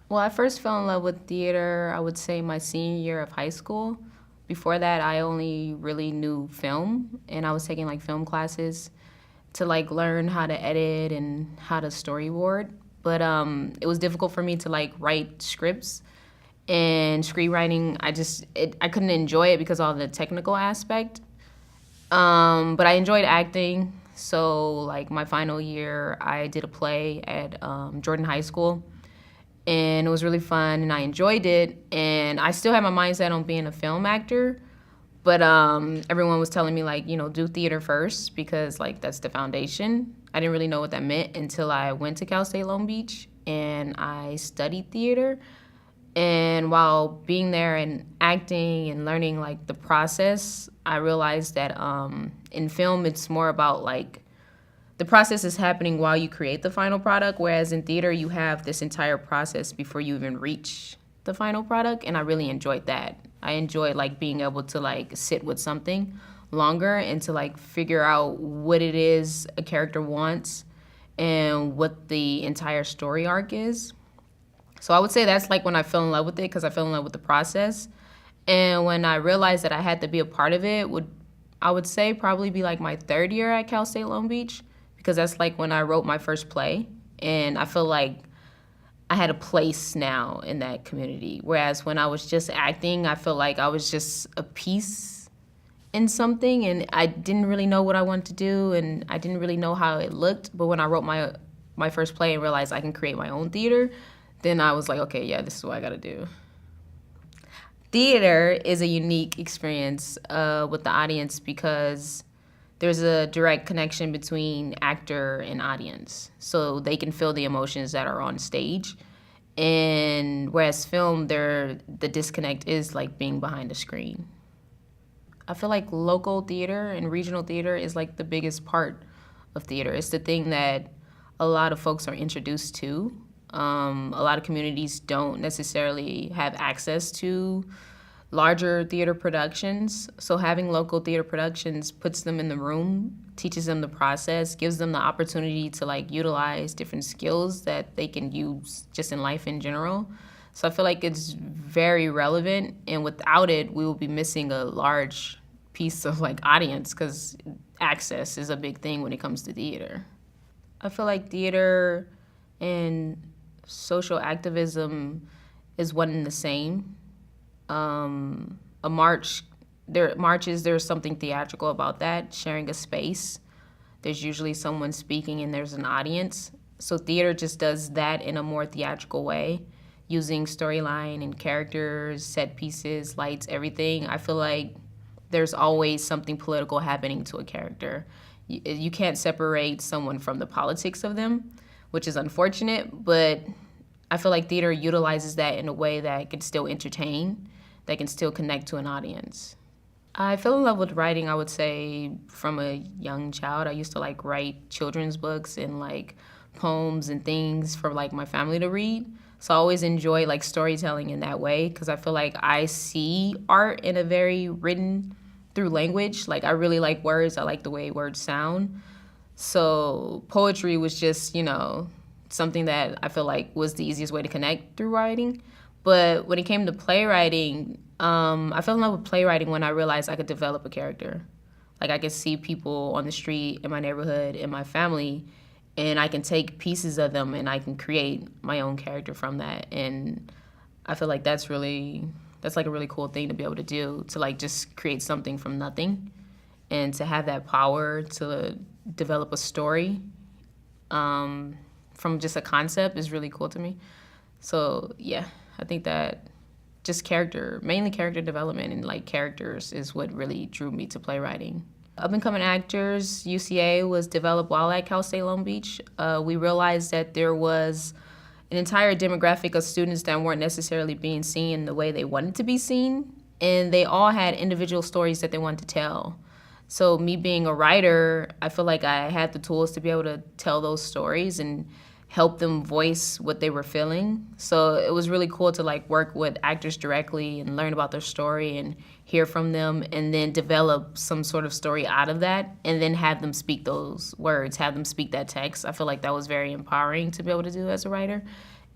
Well, I first fell in love with theater, I would say my senior year of high school. Before that, I only really knew film, and I was taking like film classes to like learn how to edit and how to storyboard. But it was difficult for me to like write scripts and screenwriting. I couldn't enjoy it because of all the technical aspect. But I enjoyed acting. So like my final year, I did a play at Jordan High School, and it was really fun, and I enjoyed it. And I still had my mindset on being a film actor, but everyone was telling me like, do theater first because like that's the foundation. I didn't really know what that meant until I went to Cal State Long Beach and I studied theater. And while being there and acting and learning like the process, I realized that in film it's more about like the process is happening while you create the final product, whereas in theater you have this entire process before you even reach the final product, and I really enjoyed that. I enjoyed like being able to like sit with something longer and to like figure out what it is a character wants and what the entire story arc is. So I would say that's like when I fell in love with it, because I fell in love with the process. And when I realized that I had to be a part of it, I would say probably be like my third year at Cal State Long Beach, because that's like when I wrote my first play. And I feel like I had a place now in that community. Whereas when I was just acting, I feel like I was just a piece in something, and I didn't really know what I wanted to do, and I didn't really know how it looked. But when I wrote my first play and realized I can create my own theater, then I was like, okay, yeah, this is what I gotta do. Theater is a unique experience with the audience because there's a direct connection between actor and audience. So they can feel the emotions that are on stage. And whereas film, the disconnect is like being behind a screen. I feel like local theater and regional theater is like the biggest part of theater. It's the thing that a lot of folks are introduced to. A lot of communities don't necessarily have access to larger theater productions. So having local theater productions puts them in the room, teaches them the process, gives them the opportunity to like utilize different skills that they can use just in life in general. So I feel like it's very relevant, and without it, we will be missing a large piece of like audience, because access is a big thing when it comes to theater. I feel like theater and social activism is one and the same. There's something theatrical about that, sharing a space. There's usually someone speaking and there's an audience. So theater just does that in a more theatrical way, using storyline and characters, set pieces, lights, everything. I feel like there's always something political happening to a character. You can't separate someone from the politics of them, which is unfortunate, but I feel like theater utilizes that in a way that can still entertain, that can still connect to an audience. I fell in love with writing, I would say, from a young child. I used to like write children's books and like poems and things for like my family to read. So I always enjoy like storytelling in that way, because I feel like I see art in a very written through language. Like I really like words. I like the way words sound. So poetry was just, something that I feel like was the easiest way to connect through writing. But when it came to playwriting, I fell in love with playwriting when I realized I could develop a character. Like I could see people on the street, in my neighborhood, in my family, and I can take pieces of them and I can create my own character from that. And I feel like that's like a really cool thing to be able to do, to like just create something from nothing and to have that power to develop a story from just a concept is really cool to me. So yeah, I think that just mainly character development and like characters is what really drew me to playwriting. Up-and-coming actors, UCA was developed while at Cal State Long Beach. We realized that there was an entire demographic of students that weren't necessarily being seen the way they wanted to be seen, and they all had individual stories that they wanted to tell. So me being a writer, I feel like I had the tools to be able to tell those stories and help them voice what they were feeling. So it was really cool to like work with actors directly and learn about their story and hear from them, and then develop some sort of story out of that, and then have them speak those words, have them speak that text. I feel like that was very empowering to be able to do as a writer.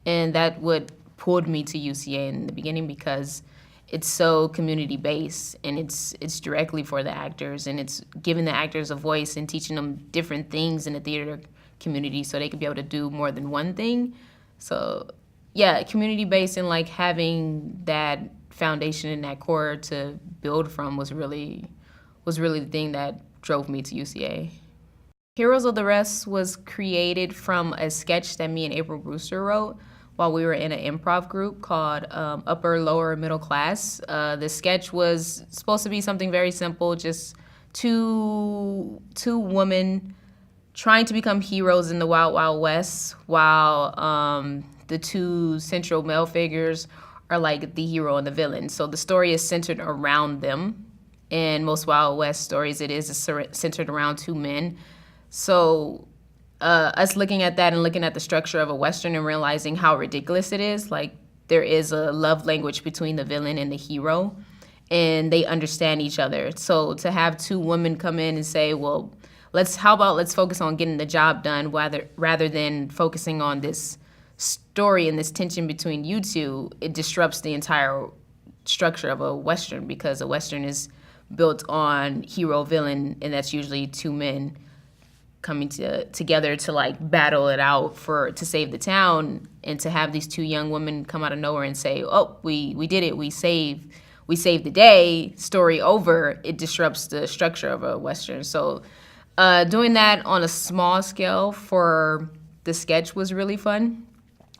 And that would pulled me to UCA in the beginning, because it's so community based, and it's directly for the actors, and it's giving the actors a voice and teaching them different things in the theater community so they can be able to do more than one thing. So yeah, community based, and like having that foundation and that core to build from was really the thing that drove me to UCA. Heroes of the Rest was created from a sketch that me and April Brewster wrote while we were in an improv group called Upper, Lower, Middle Class. The sketch was supposed to be something very simple, just two women trying to become heroes in the Wild Wild West, while the two central male figures are like the hero and the villain. So the story is centered around them. In most Wild West stories, it is centered around two men. So us looking at that and looking at the structure of a Western and realizing how ridiculous it is, like there is a love language between the villain and the hero, and they understand each other. So to have two women come in and say, well, let's focus on getting the job done rather than focusing on this story and this tension between you two, it disrupts the entire structure of a Western, because a Western is built on hero villain, and that's usually two men coming together to like battle it out to save the town. And to have these two young women come out of nowhere and say, oh, we did it, we saved the day, story over, it disrupts the structure of a Western. So doing that on a small scale for the sketch was really fun.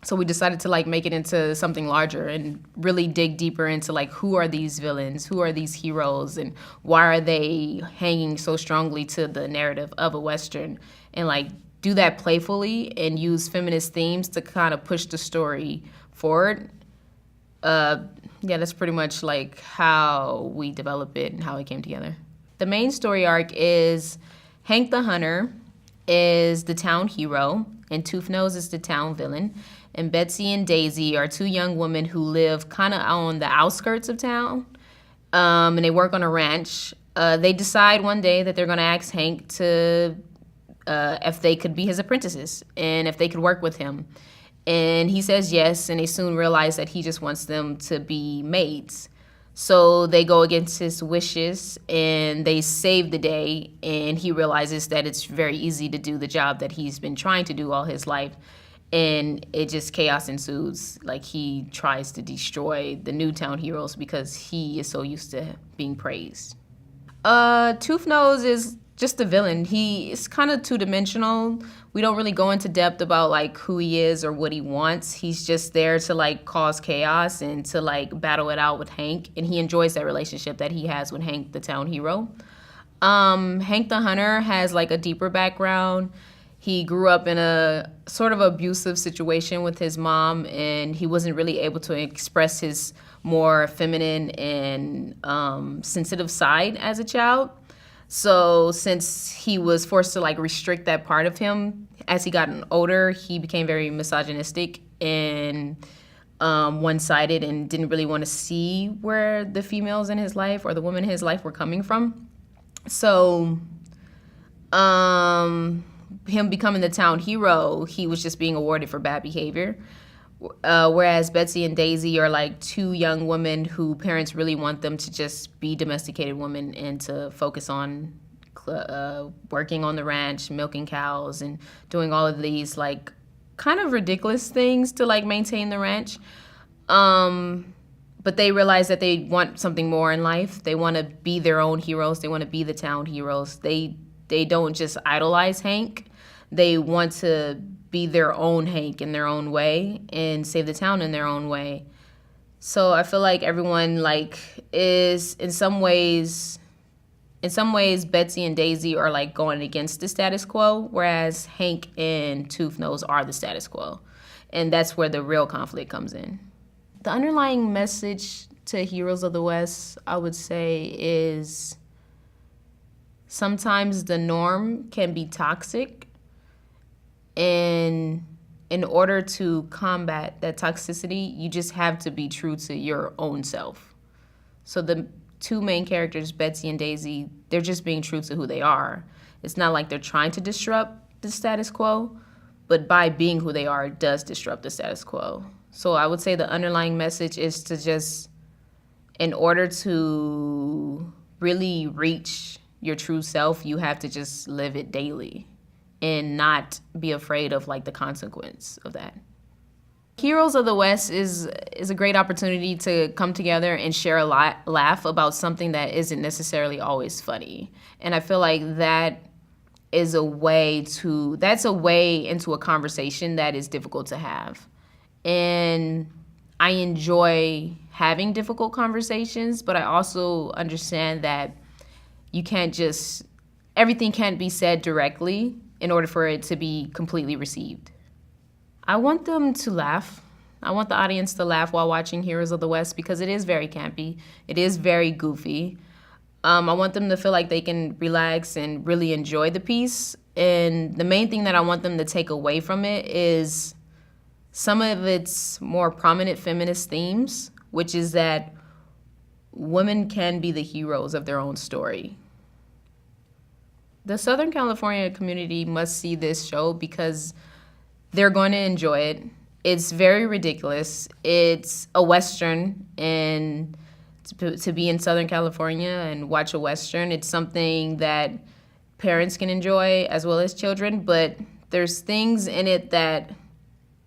So we decided to like make it into something larger and really dig deeper into like, who are these villains, who are these heroes, and why are they hanging so strongly to the narrative of a Western, and like do that playfully and use feminist themes to kind of push the story forward. Yeah, that's pretty much like how we develop it and how it came together. The main story arc is Hank the Hunter is the town hero, and Toothnose is the town villain. And Betsy and Daisy are two young women who live kind of on the outskirts of town, and they work on a ranch. They decide one day that they're going to ask Hank to if they could be his apprentices and if they could work with him. And he says yes, and they soon realize that he just wants them to be maids. So they go against his wishes, and they save the day, and he realizes that it's very easy to do the job that he's been trying to do all his life. And it just chaos ensues. Like he tries to destroy the new town heroes because he is so used to being praised. Toothnose is just the villain. He is kind of two-dimensional. We don't really go into depth about like who he is or what he wants. He's just there to like cause chaos and to like battle it out with Hank. And he enjoys that relationship that he has with Hank, the town hero. Hank the Hunter has like a deeper background. He grew up in a sort of abusive situation with his mom, and he wasn't really able to express his more feminine and sensitive side as a child. So since he was forced to like restrict that part of him, as he got older, he became very misogynistic and one-sided, and didn't really want to see where the females in his life or the women in his life were coming from. So him becoming the town hero, he was just being awarded for bad behavior. Whereas Betsy and Daisy are like two young women who parents really want them to just be domesticated women and to focus on working on the ranch, milking cows, and doing all of these like kind of ridiculous things to like maintain the ranch. But they realize that they want something more in life. They want to be their own heroes. They want to be the town heroes. They don't just idolize Hank. They want to be their own Hank in their own way and save the town in their own way. So I feel like everyone like is in some ways Betsy and Daisy are like going against the status quo, whereas Hank and Toothnose are the status quo. And that's where the real conflict comes in. The underlying message to Heroes of the West, I would say, is sometimes the norm can be toxic, and in order to combat that toxicity, you just have to be true to your own self. So the two main characters, Betsy and Daisy, they're just being true to who they are. It's not like they're trying to disrupt the status quo, but by being who they are, it does disrupt the status quo. So I would say the underlying message is to just, in order to really reach your true self, you have to just live it daily and not be afraid of like the consequence of that. Heroes of the West is a great opportunity to come together and share a laugh about something that isn't necessarily always funny. And I feel like that's a way into a conversation that is difficult to have. And I enjoy having difficult conversations, but I also understand that everything can't be said directly in order for it to be completely received. I want them to laugh. I want the audience to laugh while watching Heroes of the West because it is very campy. It is very goofy. I want them to feel like they can relax and really enjoy the piece. And the main thing that I want them to take away from it is some of its more prominent feminist themes, which is that women can be the heroes of their own story. The Southern California community must see this show because they're going to enjoy it. It's very ridiculous. It's a Western, and to be in Southern California and watch a Western, it's something that parents can enjoy as well as children, but there's things in it that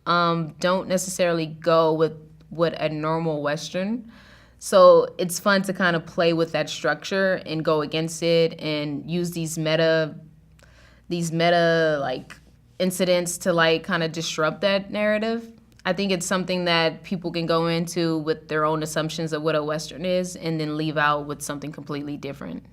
don't necessarily go with what a normal Western. So it's fun to kind of play with that structure and go against it and use these meta like incidents to like kind of disrupt that narrative. I think it's something that people can go into with their own assumptions of what a Western is and then leave out with something completely different.